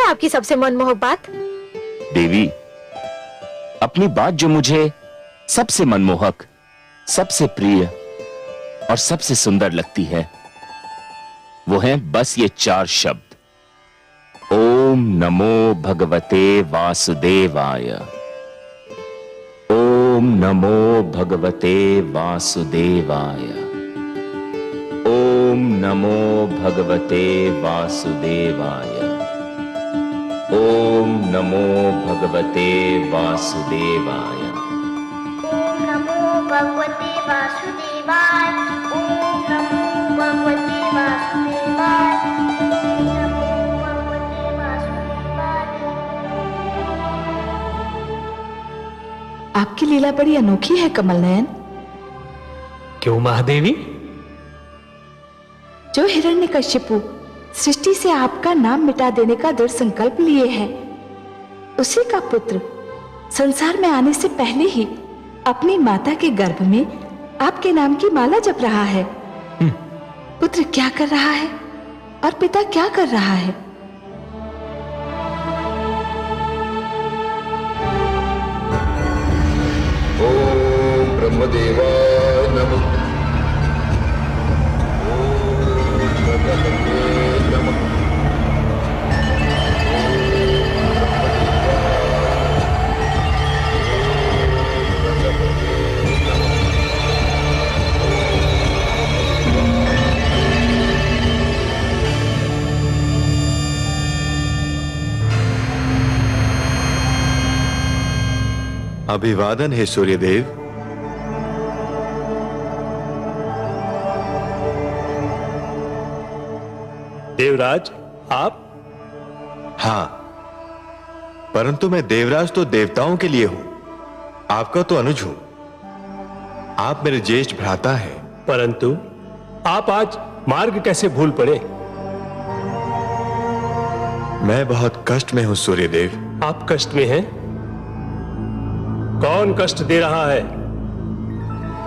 है आपकी सबसे मनमोहक बात? देवी, अपनी बात जो मुझे सबसे मनमोहक, सबसे प्रिय और सबसे सुंदर लगती है, वो है बस ये 4 शब्द। ओम नमो भगवते वासुदेवाय। ओम नमो भगवते वासुदेवाय। ओम नमो भगवते वासुदेवाय। ओम नमो भगवते वासुदेवाय। ओम नमो भगवते वासुदेवाय। ओम नमो भगवते वासुदेवाय। ओम नमो भगवते वासुदेवाय। आपकी लीला बड़ी अनोखी है कमल नयन। क्यों महादेवी? जो हिरण्यकशिपु सृष्टि से आपका नाम मिटा देने का दृढ़ संकल्प लिए है, उसी का पुत्र संसार में आने से पहले ही अपनी माता के गर्भ में आपके नाम की माला जप रहा है। पुत्र क्या कर रहा है और पिता क्या कर रहा है? ओम ब्रह्मदेवाय नमः। ओम भगवते नमः। अभिवादन है सूर्यदेव। देवराज, आप? हां, परंतु मैं देवराज तो देवताओं के लिए हूं, आपका तो अनुज हूं। आप मेरे ज्येष्ठ भ्राता हैं। परंतु आप आज मार्ग कैसे भूल पड़े? मैं बहुत कष्ट में हूं सूर्यदेव। आप कष्ट में हैं? कौन कष्ट दे रहा है?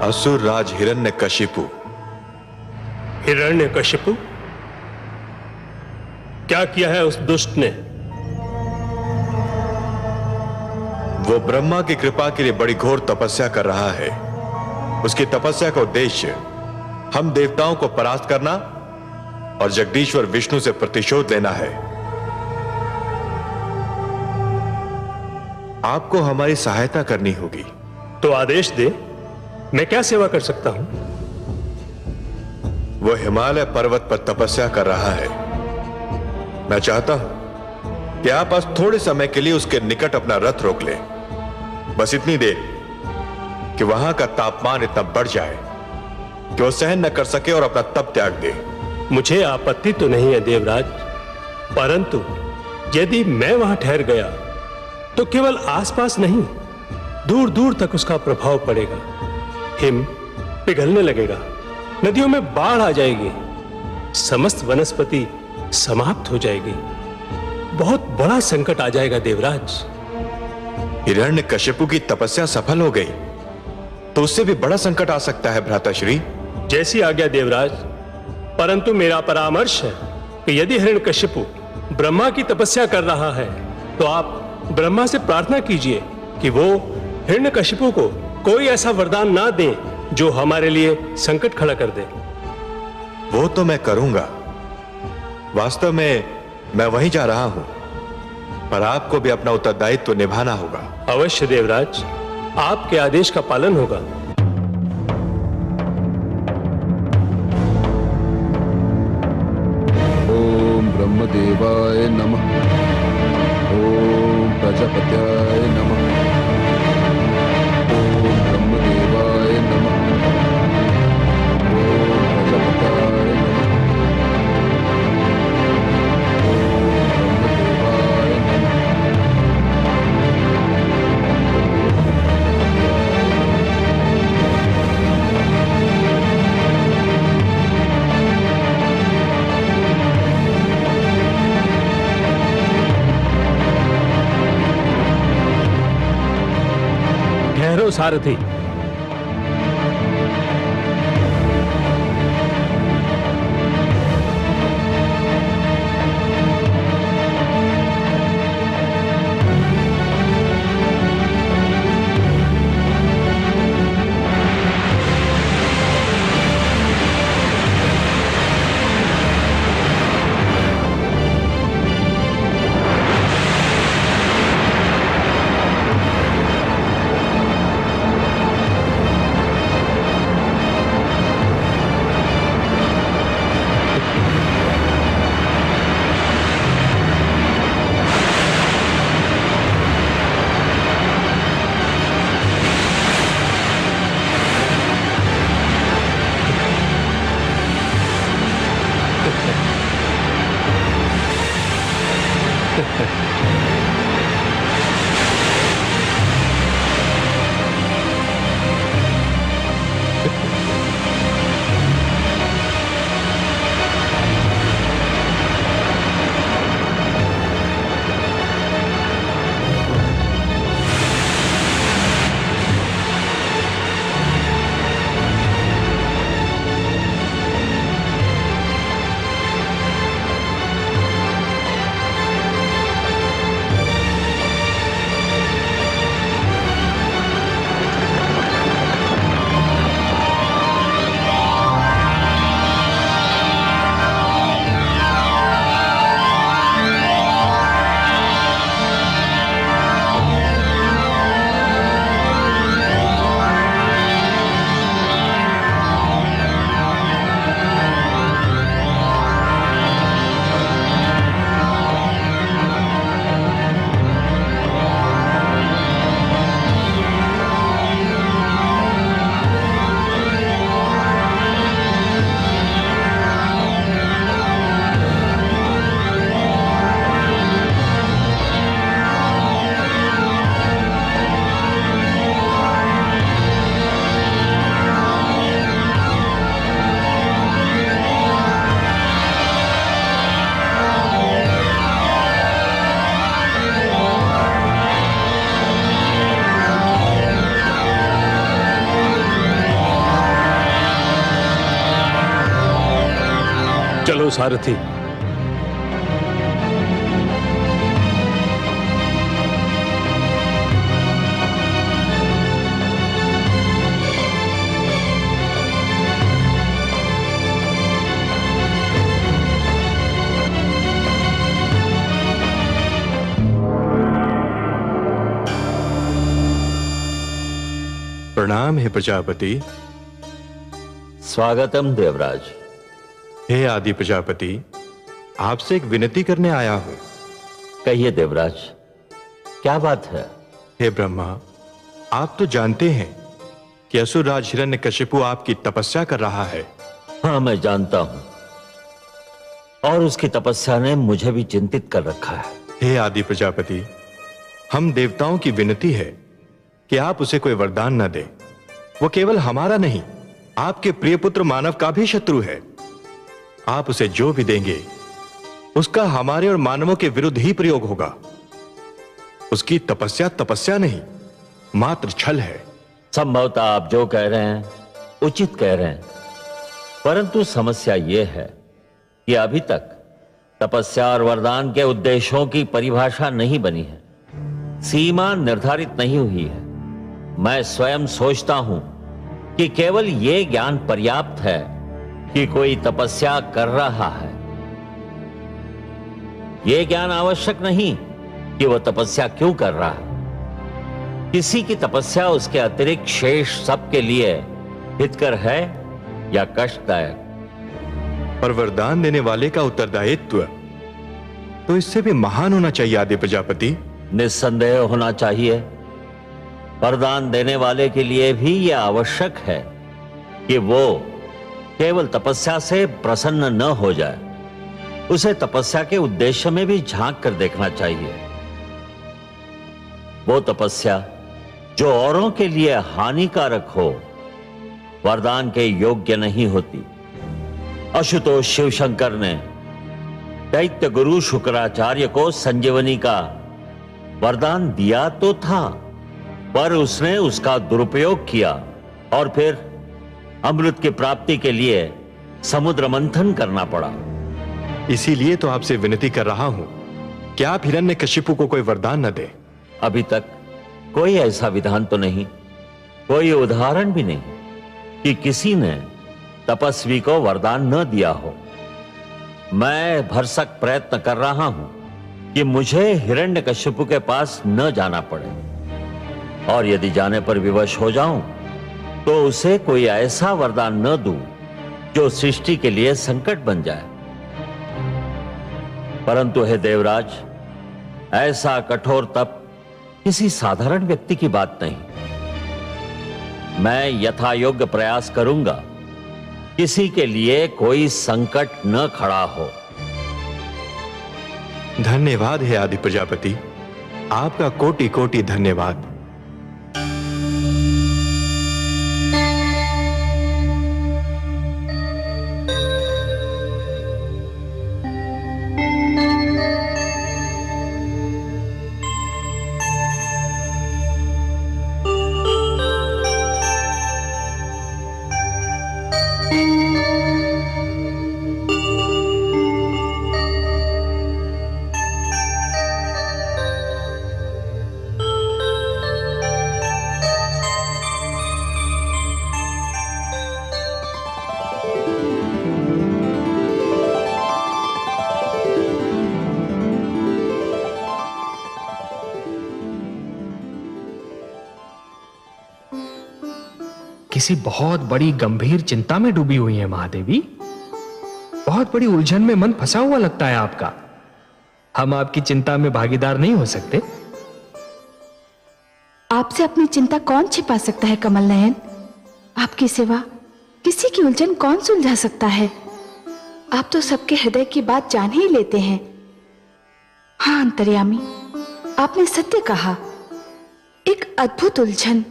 असुर राज हिरण्यकशिपु। हिरण्यकशिपु? क्या किया है उस दुष्ट ने? वो ब्रह्मा की कृपा के लिए बड़ी घोर तपस्या कर रहा है। उसकी तपस्या का उद्देश्य हम देवताओं को परास्त करना और जगदीश्वर विष्णु से प्रतिशोध लेना है। आपको हमारी सहायता करनी होगी। तो आदेश दे, मैं क्या सेवा कर सकता हूं? वो हिमालय पर्वत पर तपस्या कर रहा है। मैं चाहता हूं कि आप आज थोड़े समय के लिए उसके निकट अपना रथ रोक लें। बस इतनी देर कि वहां का तापमान इतना बढ़ जाए कि वो सहन न कर सके और अपना तप त्याग दे। मुझे आपत्ति तो नहीं है देवराज, परंतु यदि मैं वहां ठहर गया तो केवल आसपास नहीं, दूर दूर तक उसका प्रभाव पड़ेगा। हिम पिघलने लगेगा, नदियों में बाढ़ आ जाएगी, समस्त वनस्पति समाप्त हो जाएगी। बहुत बड़ा संकट आ जाएगा देवराज। हिरण्यकशिपु की तपस्या सफल हो गई तो उससे भी बड़ा संकट आ सकता है भ्राताश्री। जैसी आज्ञा देवराज, परंतु मेरा परामर्श है कि यदि हिरण्यकशिपु ब्रह्मा की तपस्या कर रहा है तो आप ब्रह्मा से प्रार्थना कीजिए कि वो हिरण्यकशिपु को कोई ऐसा वरदान ना दें जो हमारे लिए संकट खड़ा कर दे। वो तो मैं करूंगा। वास्तव में मैं वहीं जा रहा हूं, पर आपको भी अपना उत्तरदायित्व निभाना होगा। अवश्य देवराज, आपके आदेश का पालन होगा। ओम ब्रह्मदेवाय नमः। ओम प्रजापत्याय नमः। ओम ब्रह्मदेवाय नमः। ओम प्रजापत्याय नमः। ओम ब्रह्मदेवाय नमः। ठहरो सारथी। चलो सारथी। प्रणाम हे प्रजापति। स्वागतम देवराज। हे आदि प्रजापति, आपसे एक विनती करने आया हूं। कहिए देवराज, क्या बात है? हे ब्रह्मा, आप तो जानते हैं कि असुरराज हिरण्यकशिपु आपकी तपस्या कर रहा है। हाँ, मैं जानता हूं, और उसकी तपस्या ने मुझे भी चिंतित कर रखा है। हे आदि प्रजापति, हम देवताओं की विनती है कि आप उसे कोई वरदान न दें। वो केवल हमारा नहीं, आपके प्रिय पुत्र मानव का भी शत्रु है। आप उसे जो भी देंगे उसका हमारे और मानवों के विरुद्ध ही प्रयोग होगा। उसकी तपस्या तपस्या नहीं, मात्र छल है। संभवतः आप जो कह रहे हैं उचित कह रहे हैं, परंतु समस्या यह है कि अभी तक तपस्या और वरदान के उद्देश्यों की परिभाषा नहीं बनी है, सीमा निर्धारित नहीं हुई है। मैं स्वयं सोचता हूं कि केवल यह ज्ञान पर्याप्त है कि कोई तपस्या कर रहा है। यह ज्ञान आवश्यक नहीं कि वह तपस्या क्यों कर रहा है। किसी की तपस्या उसके अतिरिक्त शेष सबके लिए हितकर है या कष्टदायक। पर वरदान देने वाले का उत्तरदायित्व तो इससे भी महान होना चाहिए आदि प्रजापति। निस्संदेह होना चाहिए। वरदान देने वाले के लिए भी यह आवश्यक है कि वो केवल तपस्या से प्रसन्न न हो जाए, उसे तपस्या के उद्देश्य में भी झांक कर देखना चाहिए। वो तपस्या जो औरों के लिए हानिकारक हो, वरदान के योग्य नहीं होती। आशुतोष शिवशंकर ने दैत्य गुरु शुक्राचार्य को संजीवनी का वरदान दिया तो था, पर उसने उसका दुरुपयोग किया और फिर अमृत की प्राप्ति के लिए समुद्र मंथन करना पड़ा। इसीलिए तो आपसे विनती कर रहा हूं कि आप हिरण्यकशिपु को कोई वरदान न दें। अभी तक कोई ऐसा विधान तो नहीं, कोई उदाहरण भी नहीं कि किसी ने तपस्वी को वरदान न दिया हो। मैं भरसक प्रयत्न कर रहा हूं कि मुझे हिरण्यकशिपु के पास न जाना पड़े, और यदि जाने पर विवश हो जाऊं तो उसे कोई ऐसा वरदान न दूं जो सृष्टि के लिए संकट बन जाए। परंतु हे देवराज, ऐसा कठोर तप किसी साधारण व्यक्ति की बात नहीं। मैं यथायोग्य प्रयास करूंगा, किसी के लिए कोई संकट न खड़ा हो। धन्यवाद है आदि प्रजापति, आपका कोटि कोटि धन्यवाद। किसी बहुत बड़ी गंभीर चिंता में डूबी हुई है महादेवी। बहुत बड़ी उलझन में मन फंसा हुआ लगता है आपका। हम आपकी चिंता में भागीदार नहीं हो सकते? आपसे अपनी चिंता कौन छिपा सकता है कमल नयन? आपकी सिवा किसी की उलझन कौन सुलझा सकता है? आप तो सबके हृदय की बात जान ही लेते हैं। हाँ अंतर्यामी, आपने सत्य कहा। एक अद्भुत उलझन,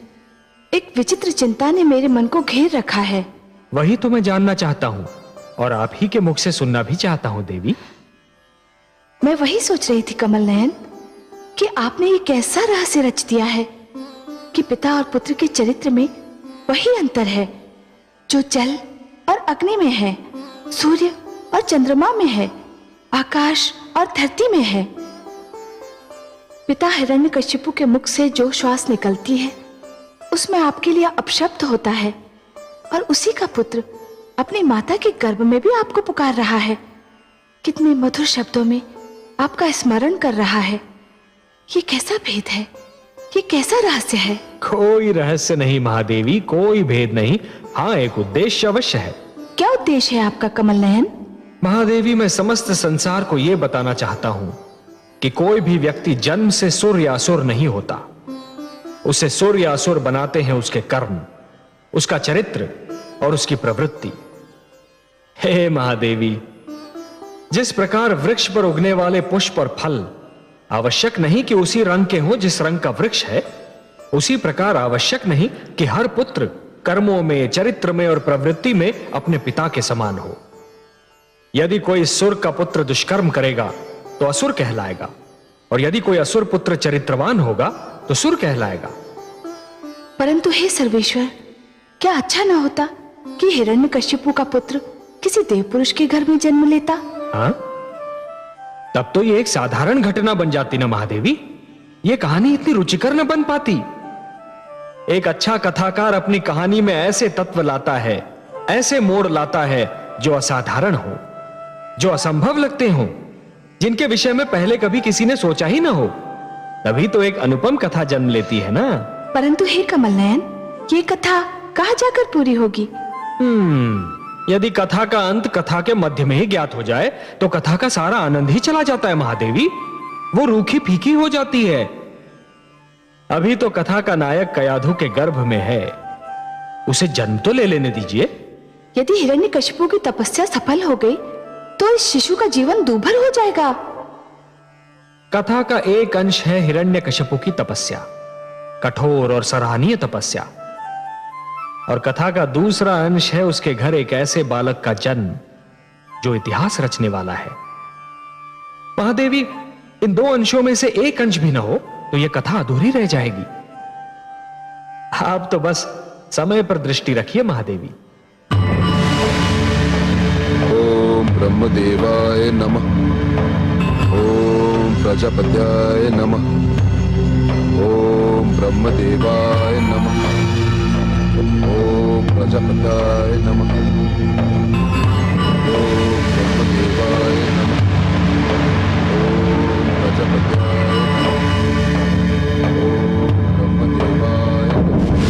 एक विचित्र चिंता ने मेरे मन को घेर रखा है। वही तो मैं जानना चाहता हूं और आप ही के मुख से सुनना भी चाहता हूं देवी। मैं वही सोच रही थी कमल नयन कि आपने ये कैसा रहस्य रच दिया है कि पिता और पुत्र के चरित्र में वही अंतर है जो जल और अग्नि में है, सूर्य और चंद्रमा में है, आकाश और धरती में है। पिता हिरण्यकशिपु के मुख से जो श्वास निकलती है उसमें आपके लिए अपशब्द होता है, और उसी का पुत्र अपनी माता के गर्भ में भी आपको पुकार रहा है। कितने मधुर शब्दों में आपका स्मरण कर रहा है। ये कैसा भेद है? ये कैसा रहस्य है? कोई रहस्य नहीं महादेवी, कोई भेद नहीं। हाँ, एक उद्देश्य अवश्य है। क्या उद्देश्य है आपका कमल नयन? महादेवी, मैं समस्त संसार को यह बताना चाहता हूं कि कोई भी व्यक्ति जन्म से सुर या असुर नहीं होता। उसे सुर या असुर बनाते हैं उसके कर्म, उसका चरित्र और उसकी प्रवृत्ति। हे महादेवी, जिस प्रकार वृक्ष पर उगने वाले पुष्प और फल आवश्यक नहीं कि उसी रंग के हों जिस रंग का वृक्ष है, उसी प्रकार आवश्यक नहीं कि हर पुत्र कर्मों में, चरित्र में और प्रवृत्ति में अपने पिता के समान हो। यदि कोई सुर का पुत्र दुष्कर्म करेगा तो असुर कहलाएगा, और यदि कोई असुर पुत्र चरित्रवान होगा तो सुर कहलाएगा। परंतु हे सर्वेश्वर, क्या अच्छा ना होता कि हिरण्यकशिपु का पुत्र किसी देव पुरुष के घर में जन्म लेता? हाँ? तब तो ये एक साधारण घटना बन जाती ना महादेवी। ये कहानी इतनी रुचिकर न बन पाती। एक अच्छा कथाकार अपनी कहानी में ऐसे तत्व लाता है, ऐसे मोड़ लाता है जो असाधारण हो, जो असंभव लगते हो, जिनके विषय में पहले कभी किसी ने सोचा ही ना हो। तभी तो एक अनुपम कथा जन्म लेती है ना। परंतु हे कमल नयन, ये कथा कहां जाकर पूरी होगी? यदि कथा का अंत कथा के मध्य में ही ज्ञात हो जाए तो कथा का सारा आनंद ही चला जाता है महादेवी। वो रूखी फीकी हो जाती है। अभी तो कथा का नायक कयाधु के गर्भ में है, उसे जन्म तो ले लेने दीजिए। यदि हिरण्यकशिपु की तपस्या सफल हो गई तो इस शिशु का जीवन दूभर हो जाएगा। कथा का एक अंश है हिरण्यकशिपु की तपस्या, कठोर और सराहनीय तपस्या, और कथा का दूसरा अंश है उसके घर एक ऐसे बालक का जन्म जो इतिहास रचने वाला है। महादेवी, इन दो अंशों में से एक अंश भी ना हो तो यह कथा अधूरी रह जाएगी। आप तो बस समय पर दृष्टि रखिए महादेवी। ओम ब्रह्मदेवाय नमः। ओम प्रजापत्याय नमः। ओम ब्रह्मदेवाय नमः। ओम प्रजापत्याय नमः। ओम ब्रह्मदेवाय नमः। ओम प्रजापत्याय नमः। ओम ब्रह्मदेवाय नमः।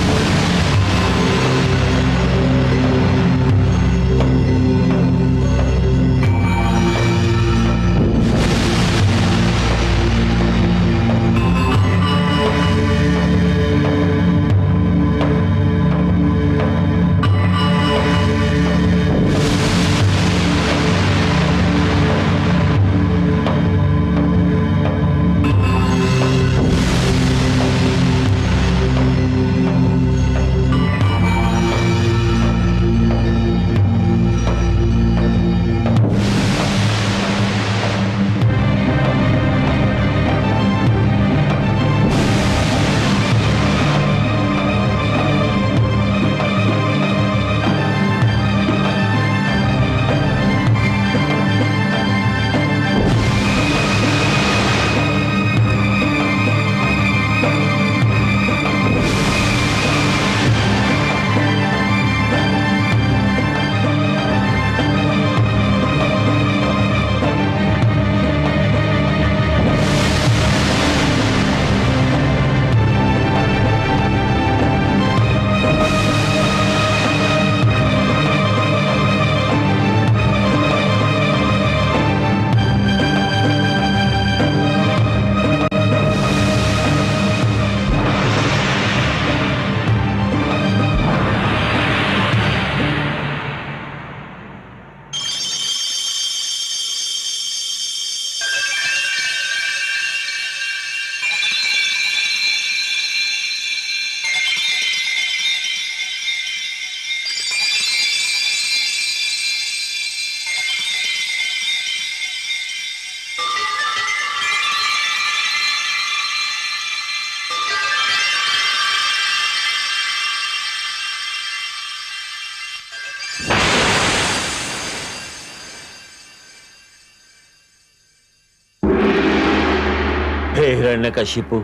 हे हिरण्यकशिपु,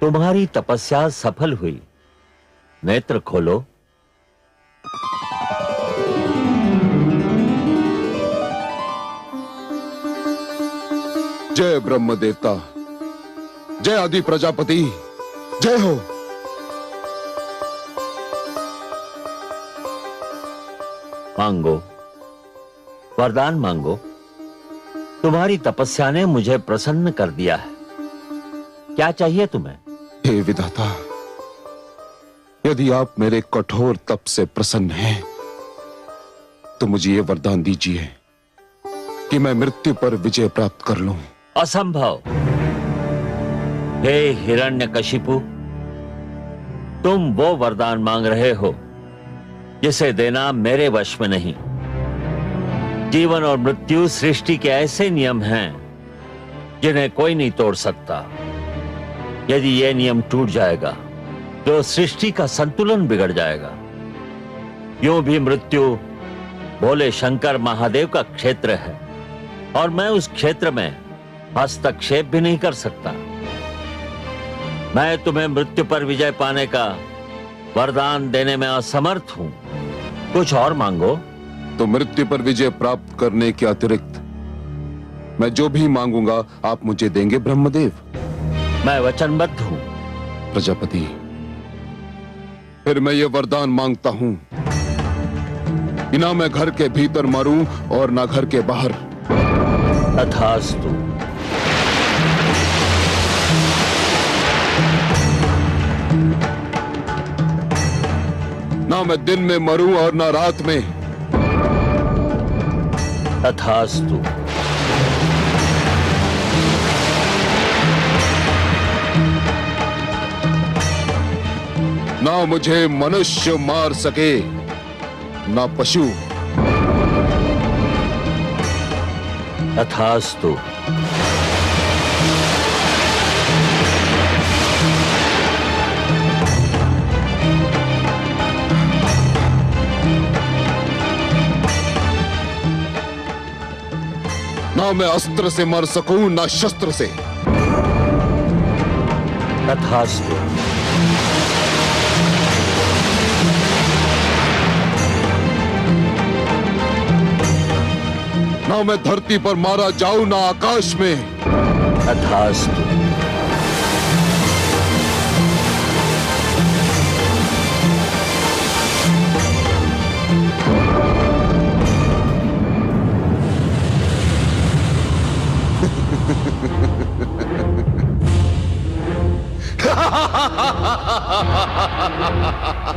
तुम्हारी तपस्या सफल हुई। नेत्र खोलो। जय ब्रह्म देवता, जय आदि प्रजापति, जय हो। मांगो, वरदान मांगो। तुम्हारी तपस्या ने मुझे प्रसन्न कर दिया है। क्या चाहिए तुम्हें? हे विधाता, यदि आप मेरे कठोर तप से प्रसन्न हैं, तो मुझे ये वरदान दीजिए कि मैं मृत्यु पर विजय प्राप्त कर लूं। असंभव। हे हिरण्यकशिपु, तुम वो वरदान मांग रहे हो जिसे देना मेरे वश में नहीं। जीवन और मृत्यु सृष्टि के ऐसे नियम हैं जिन्हें कोई नहीं तोड़ सकता। यदि यह नियम टूट जाएगा तो सृष्टि का संतुलन बिगड़ जाएगा। यूं भी मृत्यु भोले शंकर महादेव का क्षेत्र है और मैं उस क्षेत्र में हस्तक्षेप भी नहीं कर सकता। मैं तुम्हें मृत्यु पर विजय पाने का वरदान देने में असमर्थ हूं। कुछ और मांगो। तो मृत्यु पर विजय प्राप्त करने के अतिरिक्त मैं जो भी मांगूंगा आप मुझे देंगे ब्रह्मदेव? मैं वचनबद्ध हूं। प्रजापति, फिर मैं ये वरदान मांगता हूं कि ना मैं घर के भीतर मरूं और ना घर के बाहर। तथास्तु। ना मैं दिन में मरूं और ना रात में। तथास्तु। ना मुझे मनुष्य मार सके ना पशु। तथास्तु। ना मैं अस्त्र से मर सकूं ना शस्त्र से। तथास्तु। ना मैं धरती पर मारा जाऊं ना आकाश में। तथास्तु।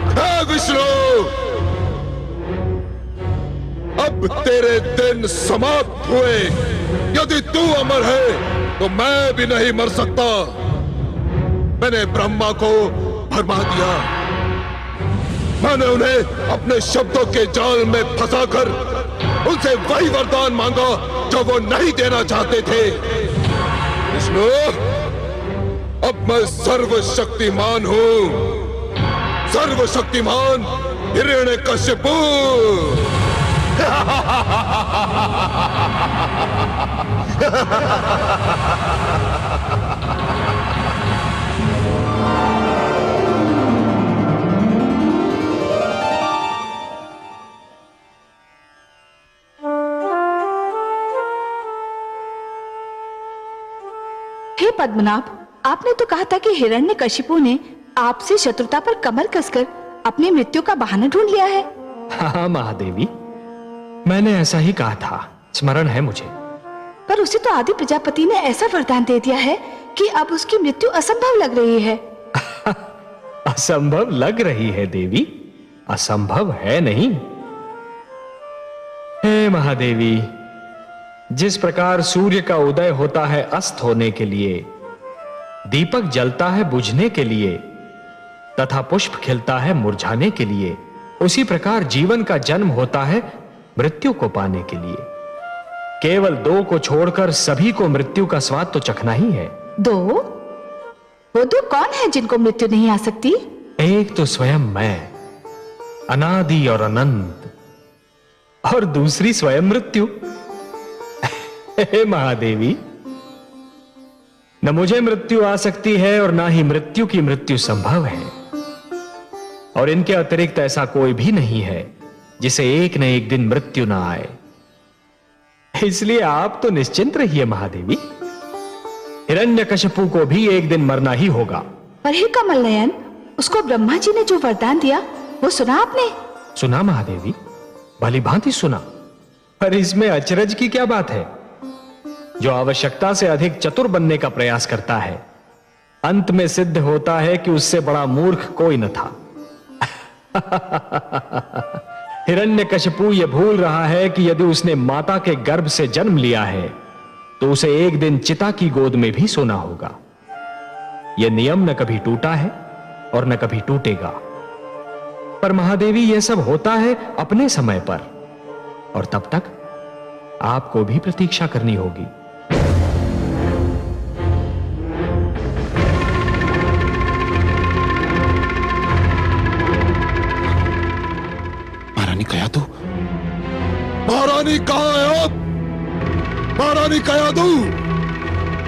हे विष्णु, अब तेरे दिन समाप्त हुए। यदि तू अमर है तो मैं भी नहीं मर सकता। मैंने ब्रह्मा को भरमा दिया। मैंने उन्हें अपने शब्दों के जाल में फंसाकर उनसे वही वरदान मांगा जो वो नहीं देना चाहते थे। विष्णु, अब मैं सर्वशक्तिमान हूं। सर्वशक्तिमान हिरण्यकशिपु। हे पद्मनाभ, आपने तो कहा था कि हिरण्यकशिपु ने आपसे शत्रुता पर कमर कसकर अपनी मृत्यु का बहाना ढूंढ लिया है। हाँ महादेवी, मैंने ऐसा ही कहा था, स्मरण है मुझे। पर उसे तो आदि प्रजापति ने ऐसा वरदान दे दिया है कि अब उसकी मृत्यु असंभव लग रही है। असंभव लग रही है देवी, असंभव है नहीं। हे महादेवी, जिस प्रकार सूर्य का उदय होता है अस्त होने के लिए, दीपक जलता है बुझने के लिए तथा पुष्प खिलता है मुरझाने के लिए, उसी प्रकार जीवन का जन्म होता है मृत्यु को पाने के लिए। केवल दो को छोड़कर सभी को मृत्यु का स्वाद तो चखना ही है। दो? वो दो कौन है जिनको मृत्यु नहीं आ सकती? एक तो स्वयं मैं, अनादि और अनंत, और दूसरी स्वयं मृत्यु। हे महादेवी, न मुझे मृत्यु आ सकती है और ना ही मृत्यु की मृत्यु संभव है, और इनके अतिरिक्त ऐसा कोई भी नहीं है जिसे एक न एक दिन मृत्यु ना आए। इसलिए आप तो निश्चिंत रहिए महादेवी, हिरण्यकशिपु को भी एक दिन मरना ही होगा। पर हे कमल नयन, उसको ब्रह्मा जी ने जो वरदान दिया वो सुना आपने? सुना महादेवी, भली भांति सुना, पर इसमें अचरज की क्या बात है? जो आवश्यकता से अधिक चतुर बनने का प्रयास करता है, अंत में सिद्ध होता है कि उससे बड़ा मूर्ख कोई न था। हिरण्यकशिपु यह भूल रहा है कि यदि उसने माता के गर्भ से जन्म लिया है तो उसे एक दिन चिता की गोद में भी सोना होगा। यह नियम न कभी टूटा है और न कभी टूटेगा। पर महादेवी, यह सब होता है अपने समय पर, और तब तक आपको भी प्रतीक्षा करनी होगी। महारानी कयादू, महारानी कहां है आप? महारानी कयादू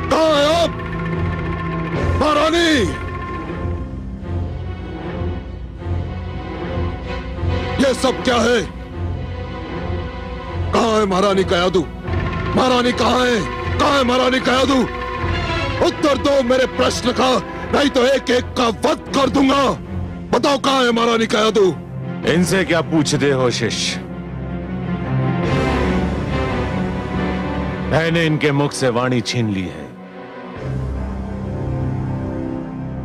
कहां है आप? महारानी, ये सब क्या है? कहां है महारानी कयादू? महारानी कहां है? कहां है महारानी कयादू? उत्तर दो मेरे प्रश्न का, नहीं तो एक एक का वध कर दूंगा। बताओ कहां है महारानी कयादू? इनसे क्या पूछते हो शिष्य? मैंने इनके मुख से वाणी छीन ली है।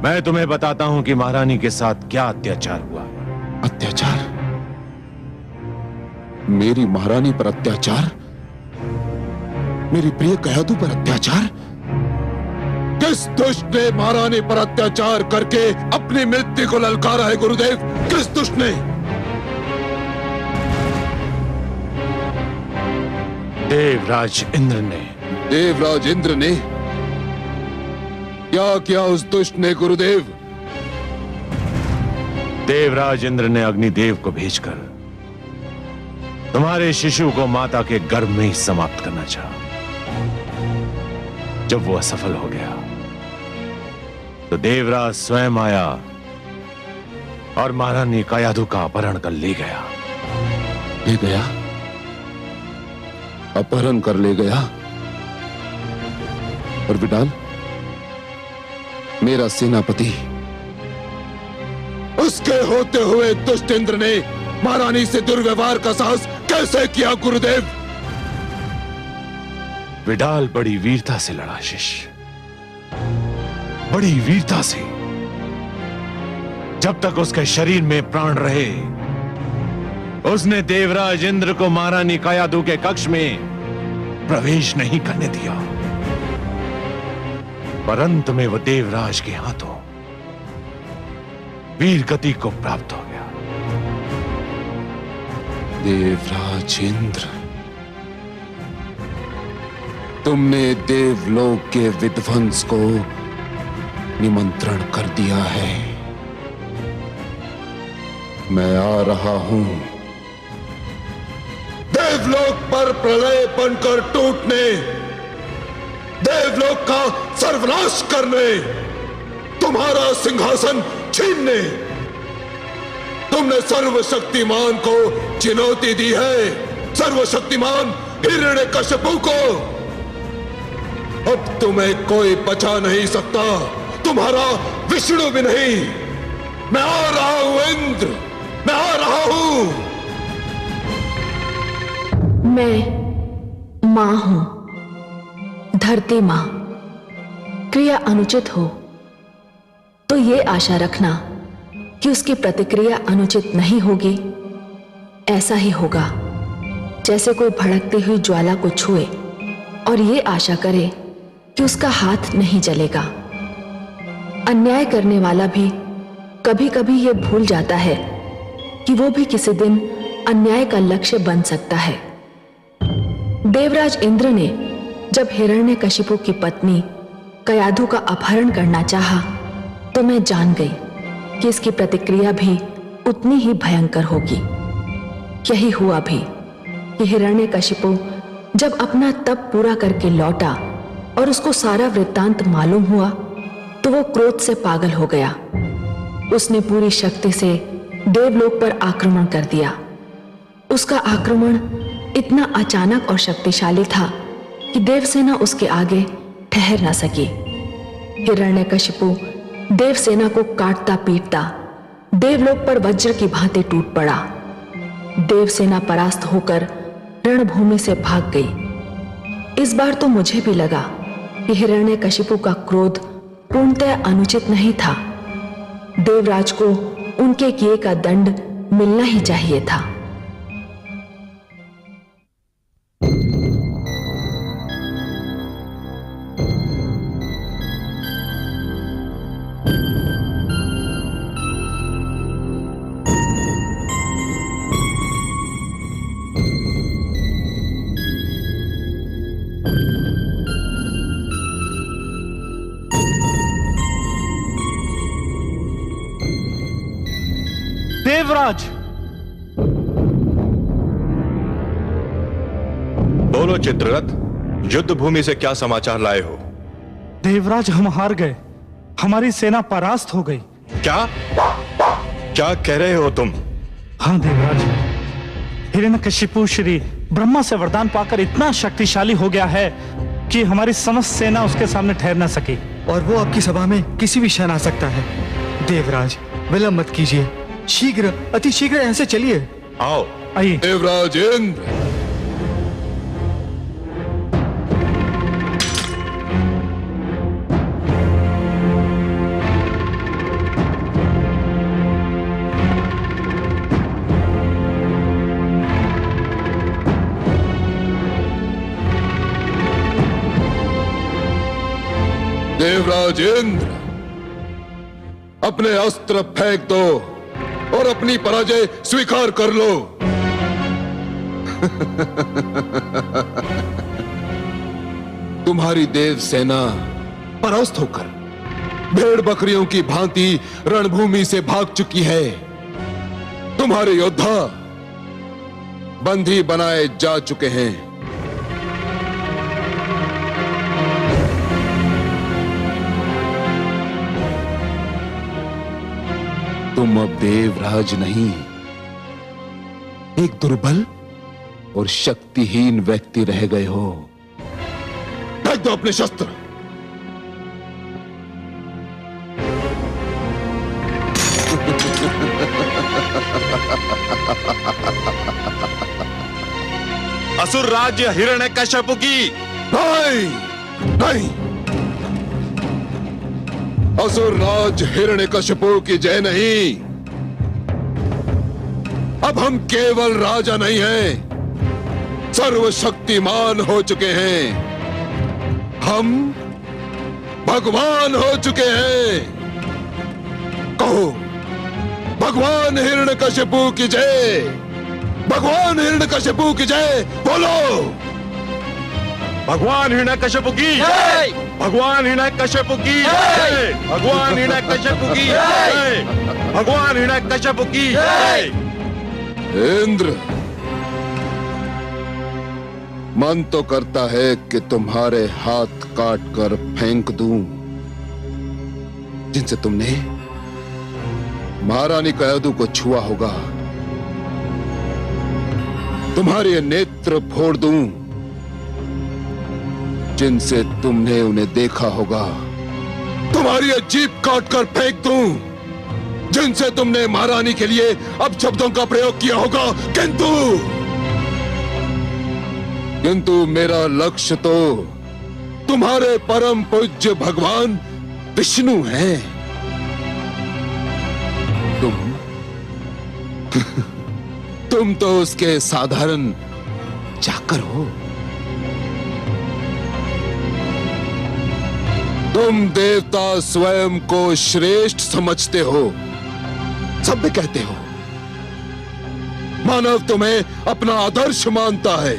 मैं तुम्हें बताता हूं कि महारानी के साथ क्या अत्याचार हुआ है। अत्याचार? मेरी महारानी पर अत्याचार? मेरी प्रिय कयादू पर अत्याचार? किस दुष्ट ने महारानी पर अत्याचार करके अपनी मृत्यु को ललकारा है गुरुदेव? किस दुष्ट ने? देवराज इंद्र ने। देवराज इंद्र ने? क्या किया उस दुष्ट ने गुरुदेव? देवराज इंद्र ने अग्निदेव को भेजकर तुम्हारे शिशु को माता के गर्भ में ही समाप्त करना चाहा। जब वो असफल हो गया तो देवराज स्वयं आया और महारानी कयादू का अपहरण कर ले गया। ले गया? अपहरण कर ले गया? और विडाल, मेरा सेनापति, उसके होते हुए दुष्ट इंद्र ने महारानी से दुर्व्यवहार का साहस कैसे किया गुरुदेव? विडाल बड़ी वीरता से लड़ा शिष्य, बड़ी वीरता से। जब तक उसके शरीर में प्राण रहे उसने देवराज इंद्र को महारानी कयादू के कक्ष में प्रवेश नहीं करने दिया, परंतु में वो देवराज के हाथों वीर गति को प्राप्त हो गया। देवराज इंद्र, तुमने देवलोक के विध्वंस को निमंत्रण कर दिया है। मैं आ रहा हूं। देवलोक पर प्रलय बनकर टूटने, देवलोक का सर्वनाश करने, तुम्हारा सिंहासन छीनने तुमने सर्वशक्तिमान को चुनौती दी है। सर्वशक्तिमान हिरण्यकशिपु को। अब तुम्हें कोई बचा नहीं सकता, तुम्हारा विष्णु भी नहीं। मैं आ रहा हूं इंद्र, मैं आ रहा हूं। मैं मां हूं, धरती मां। क्रिया अनुचित हो तो ये आशा रखना कि उसकी प्रतिक्रिया अनुचित नहीं होगी। ऐसा ही होगा जैसे कोई भड़कती हुई ज्वाला को छुए और ये आशा करे कि उसका हाथ नहीं जलेगा। अन्याय करने वाला भी कभी कभी ये भूल जाता है कि वो भी किसी दिन अन्याय का लक्ष्य बन सकता है। देवराज इंद्र ने जब हिरण्यकशिपु की पत्नी कयादू का अपहरण करना चाहा तो मैं जान गई कि इसकी प्रतिक्रिया भी उतनी ही भयंकर होगी। यही हुआ भी कि हिरण्यकशिपु जब अपना तप पूरा करके लौटा और उसको सारा वृत्तांत मालूम हुआ तो वो क्रोध से पागल हो गया। उसने पूरी शक्ति से देवलोक पर आक्रमण कर दिया। उसका आक्रमण इतना अचानक और शक्तिशाली था कि देवसेना उसके आगे ठहर ना सकी। हिरण्यकशिपु देवसेना को काटता पीटता देवलोक पर वज्र की भांति टूट पड़ा। देवसेना परास्त होकर रणभूमि से भाग गई। इस बार तो मुझे भी लगा कि हिरण्यकशिपु का क्रोध पूर्णतः अनुचित नहीं था। देवराज को उनके किए का दंड मिलना ही चाहिए था। देवराज, बोलो चित्ररथ, युद्ध भूमि से क्या समाचार लाए हो? देवराज, हम हार गए। हमारी सेना परास्त हो गई। क्या क्या कह रहे हो तुम? हाँ देवराज, हिरण्यकशिपु श्री ब्रह्मा से वरदान पाकर इतना शक्तिशाली हो गया है कि हमारी समस्त सेना उसके सामने ठहर न सकी। और वो आपकी सभा में किसी भी क्षण आ सकता है। देवराज, विलंब मत कीजिए, शीघ्र, अति शीघ्र यहाँ से चलिए। आओ। आइए। देवराज इंद्र, देवराज इंद्र, अपने अस्त्र फेंक दो और अपनी पराजय स्वीकार कर लो। तुम्हारी देव सेना परास्त होकर भेड़ बकरियों की भांति रणभूमि से भाग चुकी है। तुम्हारे योद्धा बंदी बनाए जा चुके हैं। तुम अब देवराज नहीं, एक दुर्बल और शक्तिहीन व्यक्ति रह गए हो। फेंक दो अपने शस्त्र। असुर राज्य हिरण्यकशिपु की नहीं, नहीं, असुर राज हिरण्यकशिपु की जय नहीं। अब हम केवल राजा नहीं हैं, सर्वशक्तिमान हो चुके हैं। हम भगवान हो चुके हैं। कहो, भगवान हिरण्यकशिपु की जय, भगवान हिरण्यकशिपु की जय बोलो। भगवान हिरण्यकशिपु की जय, भगवान हिरण्यकशिपु की जय, भगवान हिरण्यकशिपु की जय, भगवान हिरण्यकशिपु की जय। इंद्र, मन तो करता है कि तुम्हारे हाथ काट कर फेंक दूं, जिनसे तुमने महारानी कयादू को छुआ होगा। तुम्हारे नेत्र फोड़ दूं, जिनसे तुमने उन्हें देखा होगा। तुम्हारी जीभ काट कर फेंक दूं, जिनसे तुमने महारानी के लिए अब शब्दों का प्रयोग किया होगा। किंतु मेरा लक्ष्य तो तुम्हारे परम पूज्य भगवान विष्णु हैं। तुम तो उसके साधारण चाकर हो। तुम देवता स्वयं को श्रेष्ठ समझते हो, सब भी कहते हो। मानव तुम्हें अपना आदर्श मानता है।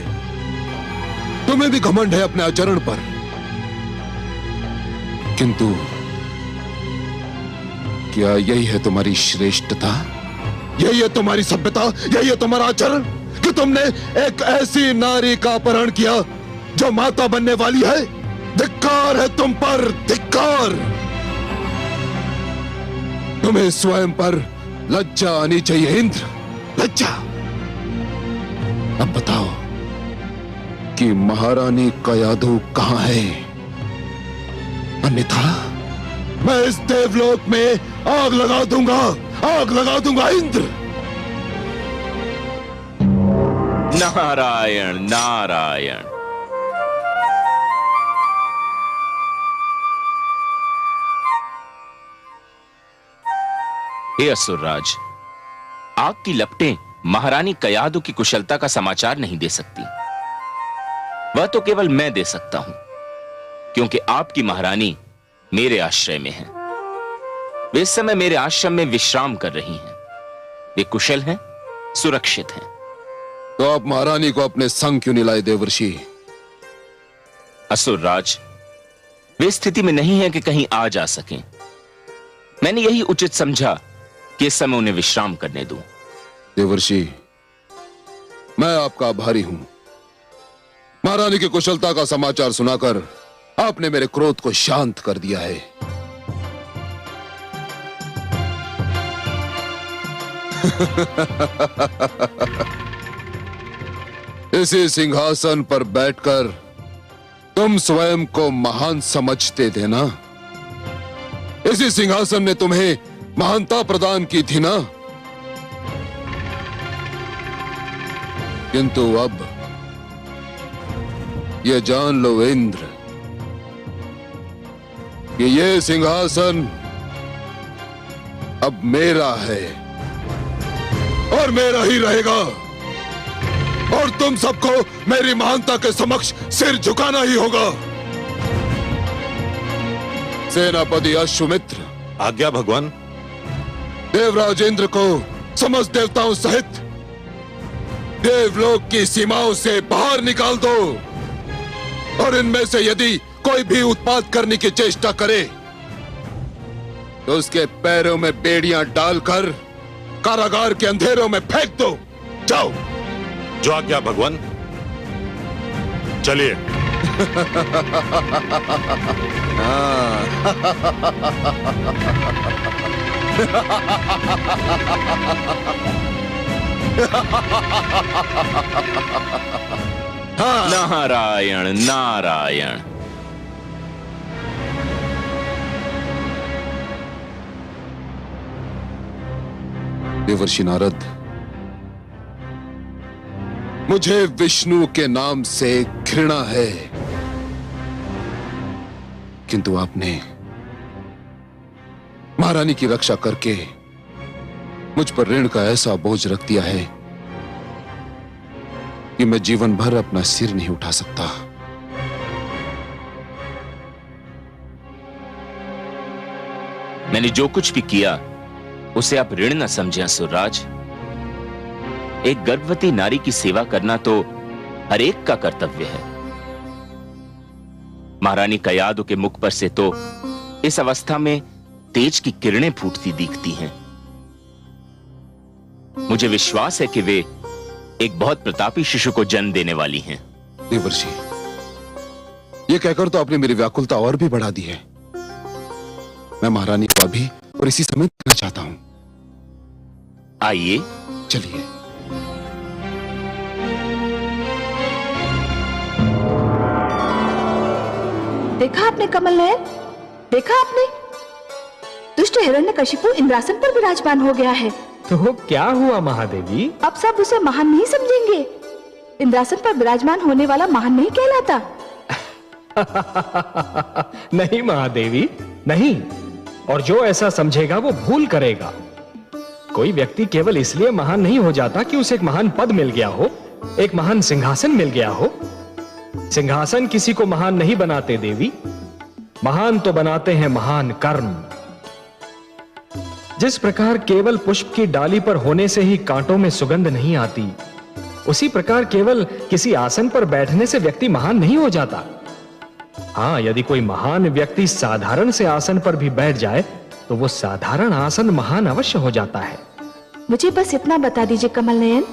तुम्हें भी घमंड है अपने आचरण पर। किंतु क्या यही है तुम्हारी श्रेष्ठता? यही है तुम्हारी सभ्यता? यही है तुम्हारा आचरण कि तुमने एक ऐसी नारी का अपहरण किया जो माता बनने वाली है? धिक्कार है तुम पर, धिक्कार। तुम्हें स्वयं पर लज्जा आनी चाहिए इंद्र, लज्जा। अब बताओ कि महारानी कयाधु कहां है? अन्यथा मैं इस देवलोक में आग लगा दूंगा, आग लगा दूंगा इंद्र। नारायण नारायण। हे असुरराज, आग की लपटें महारानी कयाधु की कुशलता का समाचार नहीं दे सकती। वह तो केवल मैं दे सकता हूं, क्योंकि आपकी महारानी मेरे आश्रय में है। वे इस समय मेरे आश्रम में विश्राम कर रही हैं। वे कुशल हैं, सुरक्षित हैं। तो आप महारानी को अपने संग क्यों नहीं लाए देवर्षि? असुरराज, वे स्थिति में नहीं है कि कहीं आ जा सकें। मैंने यही उचित समझा कि इस समय उन्हें विश्राम करने दूं। देवर्षि, मैं आपका आभारी हूं। महारानी की कुशलता का समाचार सुनाकर आपने मेरे क्रोध को शांत कर दिया है। इसी सिंहासन पर बैठकर तुम स्वयं को महान समझते थे ना? इसी सिंहासन ने तुम्हें महानता प्रदान की थी ना? किंतु अब ये जान लो इंद्र कि ये सिंहासन अब मेरा है और मेरा ही रहेगा, और तुम सबको मेरी महानता के समक्ष सिर झुकाना ही होगा। सेनापति अश्वमित्र। आज्ञा भगवान। देवराज इंद्र को समस्त देवताओं सहित देवलोक की सीमाओं से बाहर निकाल दो, और इनमें से यदि कोई भी उत्पात करने की चेष्टा करे तो उसके पैरों में बेड़ियां डालकर कारागार के अंधेरों में फेंक दो। जाओ। जो आज्ञा भगवान। चलिए। नारायण नारायण। देवर्षि नारद, मुझे विष्णु के नाम से घृणा है, किंतु आपने महारानी की रक्षा करके मुझ पर ऋण का ऐसा बोझ रख दिया है कि मैं जीवन भर अपना सिर नहीं उठा सकता। मैंने जो कुछ भी किया उसे आप ऋण न समझें असुरराज। एक गर्भवती नारी की सेवा करना तो हर एक का कर्तव्य है। महारानी कयाधु के मुख पर से तो इस अवस्था में तेज की किरणें फूटती दिखती हैं। मुझे विश्वास है कि वे एक बहुत प्रतापी शिशु को जन्म देने वाली हैं। देवर्षि, ये कहकर तो आपने मेरी व्याकुलता और भी बढ़ा दी है। मैं महारानी को अभी और इसी समय देखना चाहता हूं। आइए। चलिए। देखा आपने कमल नयन, देखा आपने? दुष्ट हिरण्यकशिपु इंद्रासन पर विराजमान हो गया है। तो क्या हुआ महादेवी? अब सब उसे महान नहीं समझेंगे। इंद्रासन पर विराजमान होने वाला महान नहीं कहलाता। नहीं महादेवी, नहीं। और जो ऐसा समझेगा वो भूल करेगा। कोई व्यक्ति केवल इसलिए महान नहीं हो जाता कि उसे एक महान पद मिल गया हो, एक महान सिंहासन मिल गया हो। सिंहासन किसी को महान नहीं बनाते देवी, महान तो बनाते हैं महान कर्म। जिस प्रकार केवल पुष्प की डाली पर होने से ही कांटों में सुगंध नहीं आती, उसी प्रकार केवल किसी आसन पर बैठने से व्यक्ति महान नहीं हो जाता। हां, यदि कोई महान व्यक्ति साधारण से आसन पर भी बैठ जाए तो वो साधारण आसन महान अवश्य हो जाता है। मुझे बस इतना बता दीजिए कमल नयन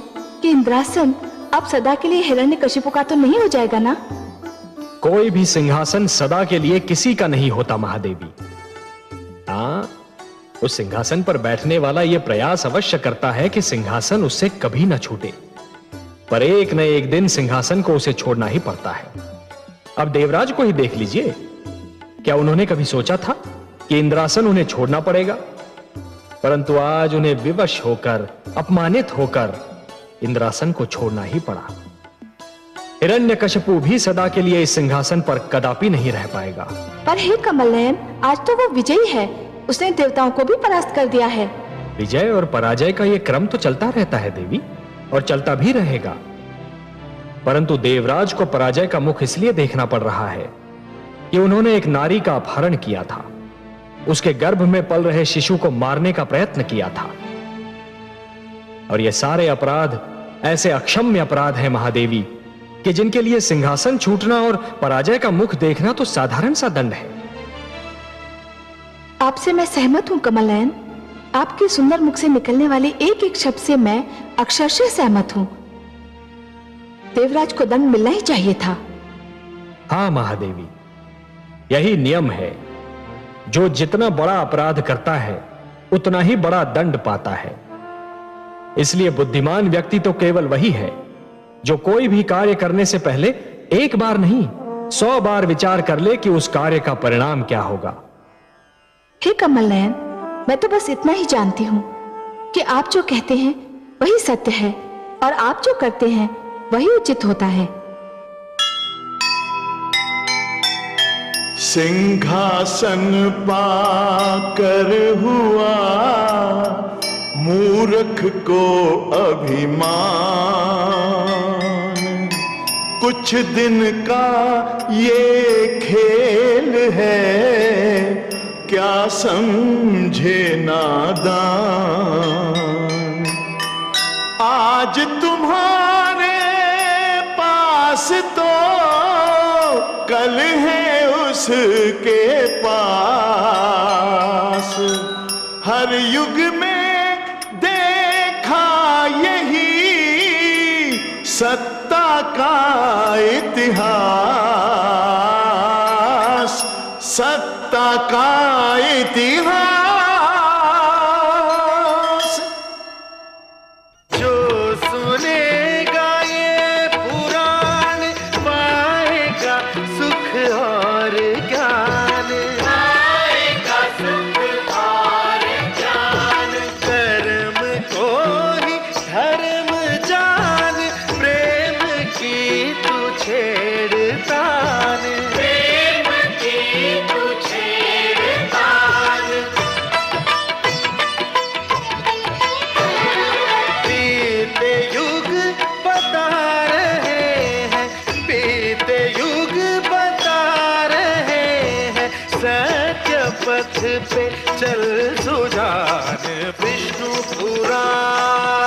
कि इंद्रासन अब सदा के लिए हिरण्यकशिपु का तो नहीं हो जाएगा ना? कोई भी सिंहासन सदा के लिए किसी का नहीं होता महादेवी। हाँ, उस सिंहासन पर बैठने वाला यह प्रयास अवश्य करता है कि सिंहासन उससे कभी ना छूटे, पर एक न एक दिन सिंहासन को उसे छोड़ना ही पड़ता है। अब देवराज को ही देख लीजिए, क्या उन्होंने कभी सोचा था कि इंद्रासन उन्हें छोड़ना पड़ेगा? परंतु आज उन्हें विवश होकर, अपमानित होकर इंद्रासन को छोड़ना ही पड़ा। हिरण्यकशिपु भी सदा के लिए इस सिंहासन पर कदापि नहीं रह पाएगा। पर हे कमलनयन, आज तो वो विजयी है, उसने देवताओं को भी परास्त कर दिया है। विजय और पराजय का यह क्रम तो चलता रहता है देवी, और चलता भी रहेगा। परंतु देवराज को पराजय का मुख इसलिए देखना पड़ रहा है कि उन्होंने एक नारी का अपहरण किया था, उसके गर्भ में पल रहे शिशु को मारने का प्रयत्न किया था। और ये सारे अपराध ऐसे अक्षम्य अपराध हैं महादेवी कि जिनके लिए सिंहासन छूटना और पराजय का मुख देखना तो साधारण सा दंड है। आपसे मैं सहमत हूं कमलनयन, आपके सुंदर मुख से निकलने वाले एक एक शब्द से मैं अक्षरशः सहमत हूं। देवराज को दंड मिलना ही चाहिए था। हाँ महादेवी, यही नियम है। जो जितना बड़ा अपराध करता है उतना ही बड़ा दंड पाता है। इसलिए बुद्धिमान व्यक्ति तो केवल वही है जो कोई भी कार्य करने से पहले एक बार नहीं 100 बार विचार कर ले कि उस कार्य का परिणाम क्या होगा। हे कमलनयन, मैं तो बस इतना ही जानती हूं कि आप जो कहते हैं वही सत्य है और आप जो करते हैं वही उचित होता है। सिंहासन पाकर हुआ मूर्ख को अभिमान, कुछ दिन का ये खेल है, क्या समझे नादान। आज तुम्हारे पास तो कल है उसके पास, हर युग में देखा यही सत्ता का इतिहास, सत्ता का इतिहास। जो सुनेगा ये पुराण पाएगा सुख और ज्ञान, पाएगा सुख और ज्ञान। कर्म को ही धर्म जान, प्रेम की तू छेड़तान, प्रेम की तू छेड़तान। बीते युग बता रहे हैं, बीते युग बता रहे हैं, सत्य पथ पे चल सुजान। विष्णु पुराण